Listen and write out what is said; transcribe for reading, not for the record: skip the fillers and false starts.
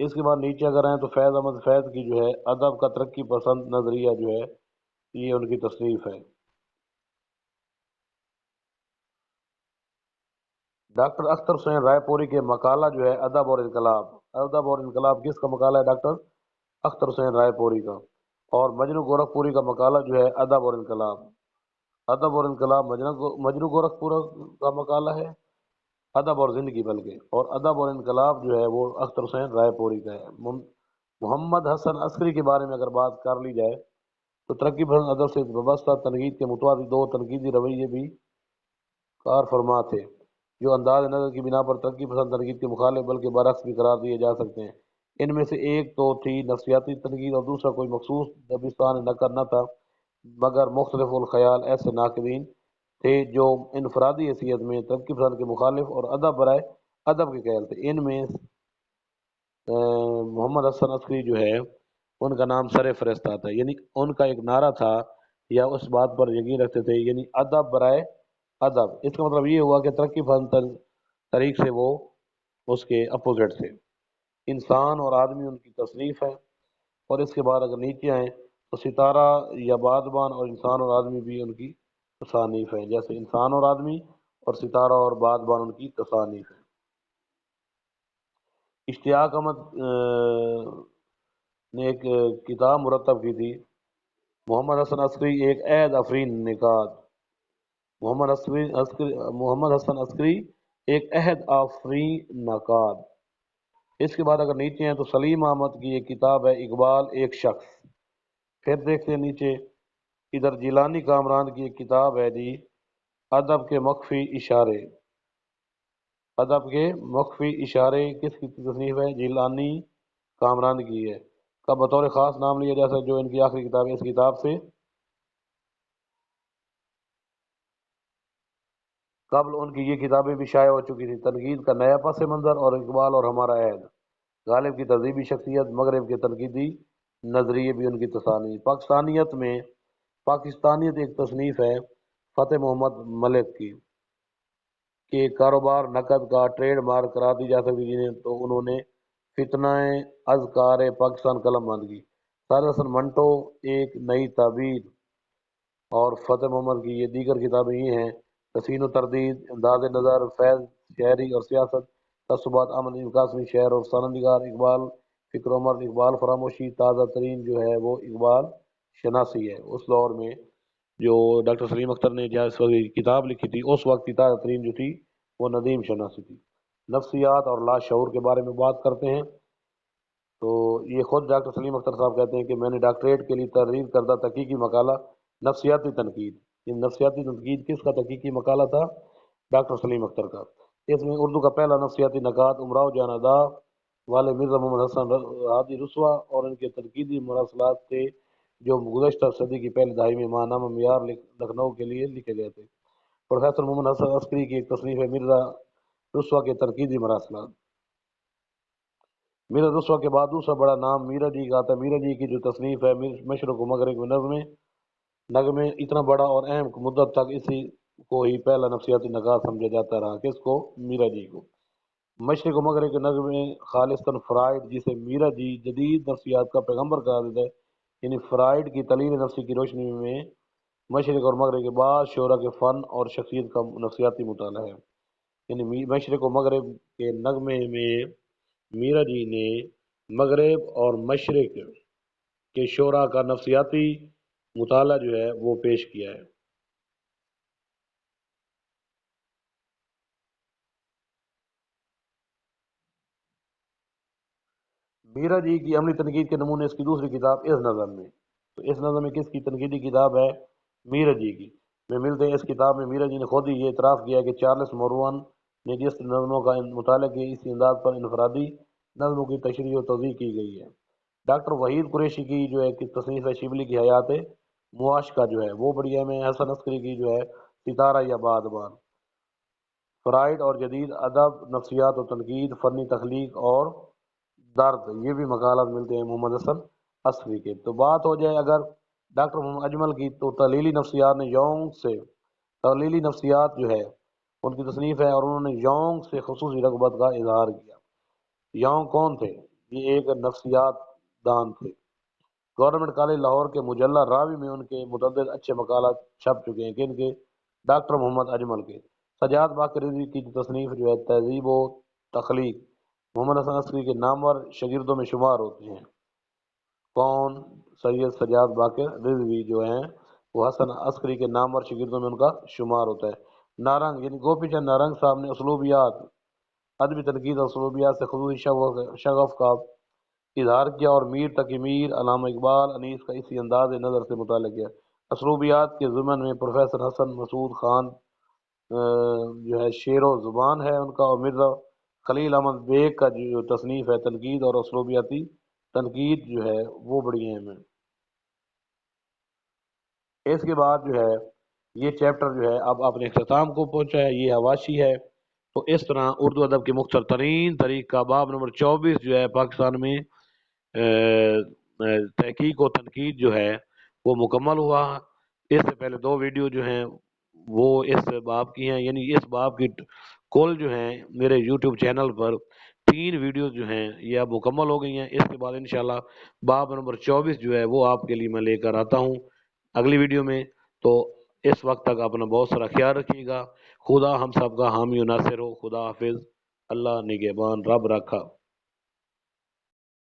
اس کے بعد نیچے اگر آئیں تو فیض احمد فیض کی جو ہے ادب کا ترقی پسند نظریہ جو ہے یہ ان کی تصنیف ہے۔ ڈاکٹر اختر حسین رائے پوری کے مقالہ جو ہے ادب اور انقلاب، ادب اور انقلاب کس کا مقالہ ہے؟ ڈاکٹر اختر حسین رائے پوری کا۔ اور مجنو گورکھ پوری کا مقالہ جو ہے ادب اور انقلاب، ادب اور انقلاب مجنو گورکھ پورا کا مقالہ ہے، ادب اور زندگی بلکہ، اور ادب اور انقلاب جو ہے وہ اختر حسین رائے پوری کا ہے۔ محمد حسن عسکری کے بارے میں اگر بات کر لی جائے تو ترقی پسند ادب سے وابستہ تنقید کے متوازی دو تنقیدی رویے بھی کار فرما تھے، جو انداز نظر کی بنا پر ترقی پسند تنقید کے مخالف بلکہ برعکس بھی قرار دیے جا سکتے ہیں۔ ان میں سے ایک تو تھی نفسیاتی تنقید اور دوسرا کوئی مخصوص دبستان نہ کرنا تھا، مگر مختلف الخیال ایسے ناقدین تھے جو انفرادی حیثیت میں ترقی پسند کے مخالف اور ادب برائے ادب کے قائل تھے۔ ان میں محمد حسن عسکری جو ہے ان کا نام سر فہرست آتا ہے، یعنی ان کا ایک نعرہ تھا یا اس بات پر یقین رکھتے تھے، یعنی ادب برائے ادب۔ اس کا مطلب یہ ہوا کہ ترقی پسند طریق سے وہ اس کے اپوزٹ تھے۔ انسان اور آدمی ان کی تصنیف ہے، اور اس کے بعد اگر نیچے آئیں تو ستارہ یا بادبان اور انسان اور آدمی بھی ان کی تصانیف ہیں، جیسے انسان اور آدمی اور ستارہ اور بادبان ان کی تصانیف ہیں۔ اشتیاق احمد نے ایک کتاب مرتب کی تھی، محمد حسن عسکری ایک عہد افرین نکات۔ محمد حسن عسکری ایک عہد آفرین نکات۔ اس کے بعد اگر نیچے ہیں تو سلیم احمد کی ایک کتاب ہے اقبال ایک شخص۔ پھر دیکھتے ہیں نیچے، ادھر جیلانی کامران کی ایک کتاب ہے جی ادب کے مخفی اشارے۔ ادب کے مخفی اشارے کس کی تصنیف ہے؟ جیلانی کامران کی ہے۔ کا بطور خاص نام لیا جا سکتا جو ان کی آخری کتاب ہے۔ اس کتاب سے قبل ان کی یہ کتابیں بھی شائع ہو چکی تھی، تنقید کا نیا پس منظر اور اقبال اور ہمارا عہد، غالب کی تہذیبی شخصیت، مغرب کے تنقیدی نظریے بھی ان کی تصانیف۔ پاکستانیت ایک تصنیف ہے فتح محمد ملک کی کہ کاروبار نقد کا ٹریڈ مارک کرا دی جا سکتی، جنہیں تو انہوں نے فتنہ اذکار پاکستان قلم بند کی۔ سارے حسن منٹو ایک نئی تعبیر، اور فتح محمد کی یہ دیگر کتابیں یہ ہیں تسین و تردید، انداز نظر، فیض شہری اور سیاست، تصوبات امن قاسمی شہر اور سالنگار، اقبال فکر عمر، اقبال فراموشی، تازہ ترین جو ہے وہ اقبال شناسی ہے۔ اس دور میں جو ڈاکٹر سلیم اختر نے جس وقت کتاب لکھی تھی اس وقت کی تازہ ترین جو تھی وہ ندیم شناسی تھی۔ نفسیات اور لاشعور کے بارے میں بات کرتے ہیں تو یہ خود ڈاکٹر سلیم اختر صاحب کہتے ہیں کہ میں نے ڈاکٹریٹ کے لیے تحریر کردہ تحقیقی مقالہ نفسیاتی تنقید، یہ نفسیاتی تنقید کس کا تحقیقی مقالہ تھا؟ ڈاکٹر سلیم اختر کا۔ اس میں اردو کا پہلا نفسیاتی نکات امراؤ جان ادا والے مرزا محمد حسن ہادی رسوا اور ان کے تنقیدی مراسلات تھے جو گزشتہ صدی کی پہلی دہائی میں ماہنامہ معیار لکھنؤ کے لیے لکھے گئے تھے۔ پروفیسر محمد حسن عسکری کی ایک تصنیف ہے مرزا رسوا کے تنقیدی مراسلات۔ مرزا رسوا کے بعد دوسرا بڑا نام میرا جی کا آتا ہے۔ میرا جی کی جو تصنیف ہے مشرق و مغرب میں نظمیں اتنا بڑا اور اہم مدت تک اسی کو ہی پہلا نفسیاتی نکات سمجھا جاتا رہا۔ کس کو؟ میرا جی کو۔ مشرق و مغرب کے نظمیں خالصتاً فرائڈ، جسے میرا جی جدید نفسیات کا پیغمبر قرار دیتا ہے، یعنی فرائڈ کی تحلیل نفسی کی روشنی میں مشرق اور مغرب کے بعد شعراء کے فن اور شخصیت کا نفسیاتی مطالعہ ہے۔ یعنی مشرق و مغرب کے نغمے میں میرا جی نے مغرب اور مشرق کے شعراء کا نفسیاتی مطالعہ جو ہے وہ پیش کیا ہے۔ میرا جی کی عملی تنقید کے نمونے اس کی دوسری کتاب اس نظم میں، تو اس نظم میں کس کی تنقیدی کتاب ہے؟ میرا جی کی میں ملتے ہیں۔ اس کتاب میں میرا جی نے خود ہی یہ اعتراف کیا کہ چارلس مورون نے جس نظموں کا مطالعہ کیا اسی انداز پر انفرادی نظموں کی تشریح و توضیح کی گئی ہے۔ ڈاکٹر وحید قریشی کی جو ہے تصنیف ہے شبلی کی حیات معاشقہ جو ہے وہ بڑی اہم ہے۔ حسن عسکری کی جو ہے ستارہ یا بادبان۔ فرائڈ اور جدید ادب، نفسیات و تنقید، فنی تخلیق اور درد، یہ بھی مقالات ملتے ہیں محمد حسن عسکری کے۔ تو بات ہو جائے اگر ڈاکٹر محمد اجمل کی تو تحلیلی نفسیات نے یونگ سے، تحلیلی نفسیات جو ہے ان کی تصنیف ہے اور انہوں نے یونگ سے خصوصی رغبت کا اظہار کیا۔ یونگ کون تھے؟ یہ ایک نفسیات دان تھے۔ گورنمنٹ کالج لاہور کے مجلہ راوی میں ان کے متعدد اچھے مقالات چھپ چکے ہیں، کن کے؟ ڈاکٹر محمد اجمل کے۔ سجاد باقر رضوی کی جو تصنیف جو ہے تہذیب و تخلیق، محمد حسن عسکری کے نامور شاگردوں میں شمار ہوتے ہیں۔ کون؟ سید سجاد باقر رضوی جو ہیں وہ حسن عسکری کے نامور شاگردوں میں ان کا شمار ہوتا ہے۔ نارنگ یعنی گوپی چند نارنگ صاحب نے اسلوبیات، ادبی تنقید اور اسلوبیات سے خصوصی شغف کا اظہار کیا، اور میر تقی میر، علامہ اقبال، انیس کا اسی انداز نظر سے مطالعہ کیا۔ اسلوبیات کے ضمن میں پروفیسر حسن مسعود خان جو ہے شعر و زبان ہے ان کا، اور مرزا خلیل احمد بیگ کا جو تصنیف ہے تنقید اور اسلوبیاتی تنقید جو ہے وہ بڑی اہم ہے۔ اس کے بعد جو ہے یہ چیپٹر جو ہے اب اپنے اختتام کو پہنچا ہے، یہ حواشی ہے۔ تو اس طرح اردو ادب کے مختصر ترین تاریخ کا باب نمبر 24 جو ہے پاکستان میں تحقیق و تنقید جو ہے وہ مکمل ہوا۔ اس سے پہلے 2 ویڈیو جو ہیں وہ اس باب کی ہیں، یعنی اس باب کی کل جو ہیں میرے یوٹیوب چینل پر 3 ویڈیوز جو ہیں یہ اب مکمل ہو گئی ہیں۔ اس کے بعد انشاءاللہ باب نمبر 24 جو ہے وہ آپ کے لیے میں لے کر آتا ہوں اگلی ویڈیو میں۔ تو اس وقت تک اپنا بہت سارا خیال رکھیے گا۔ خدا ہم سب کا حامی و ناصر ہو۔ خدا حافظ۔ اللہ نگہبان، رب رکھا۔